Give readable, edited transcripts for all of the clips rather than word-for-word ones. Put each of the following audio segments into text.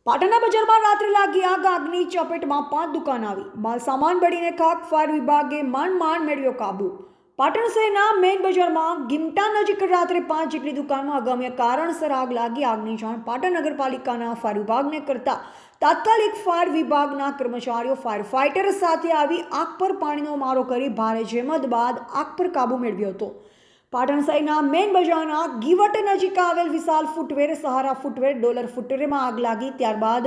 પાટણના બજારમાં રાત્રે લાગી આગ. આગની ચપેટમાં 5 દુકાન આવી. માલ સામાન બળીને ખાખ. ફાયર વિભાગે માંડ મેળવ્યો કાબુ. પાટણ શહેરના મેઇન બજારમાં ગિમટા નજીક રાત્રે 5 જેટલી દુકાનમાં અગમ્ય કારણસર આગ લાગી. આગની જાણ પાટણ નગરપાલિકાના ફાયર વિભાગને કરતા તાત્કાલિક ફાયર વિભાગના કર્મચારીઓ ફાયર ફાઇટર સાથે આવી આગ પર પાણીનો મારો કરી ભારે જહેમત બાદ આગ પર કાબુ મેળવ્યો હતો. પાટણ શહેરના મેઇન બજારના ગીવટ નજીક આવેલ વિશાલ ફૂટવેર, સહારા ફૂટવેર, ડોલર ફૂટવેરમાં આગ લાગી. ત્યારબાદ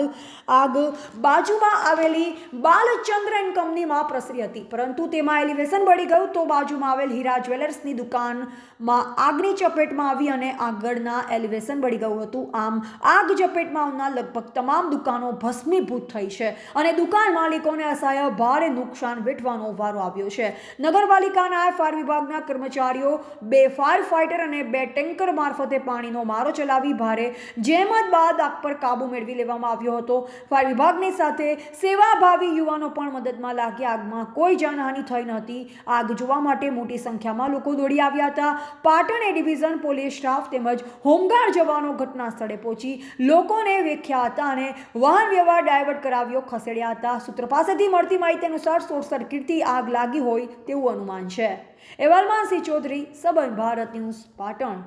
આગ બાજુમાં આવેલી બાલચંદ્ર એન્ડ કંપનીમાં પ્રસરી હતી, પરંતુ તેમાં એલિવેશન બળી ગયું. તો બાજુમાં આવેલ હીરા જ્વેલર્સની દુકાનમાં આગની ચપેટમાં આવી અને આગળના એલિવેશન બળી ગયું હતું. આમ આગ ચપેટમાં આવનાર લગભગ તમામ દુકાનો ભસ્મીભૂત થઈ છે અને દુકાન માલિકોને અસહ્ય ભારે નુકસાન વેઠવાનો વારો આવ્યો છે. નગરપાલિકાના ફાયર વિભાગના કર્મચારીઓ 2 ફાયર ફાઇટર અને 2 ટેન્કર મારફતે પાણીનો મારો ચલાવી ભારે જહેમત બાદ આગ પર કાબુ મેળવી લેવામાં આવ્યો હતો. ફાયર વિભાગની સાથે સેવાભાવી યુવાનો પણ મદદમાં લાગ્યા. આગમાં કોઈ જાનહાનિ થઈ નહોતી. આગ જોવા માટે મોટી સંખ્યામાં લોકો દોડી આવ્યા હતા. પાટણ એ ડિવિઝન પોલીસ સ્ટાફ તેમજ હોમગાર્ડ જવાનો ઘટના સ્થળે પહોંચી લોકોને વેખ્યા હતા અને વાહન વ્યવહાર ડાયવર્ટ કરાવ્યો ખસેડ્યા હતા. સૂત્રો પાસેથી મળતી માહિતી અનુસાર શોર્ટ સર્કિટથી આગ લાગી હોય તેવું અનુમાન છે. અહેવાલ માનસી ચૌધરી, સબંધ ભારત ન્યૂઝ, પાટણ.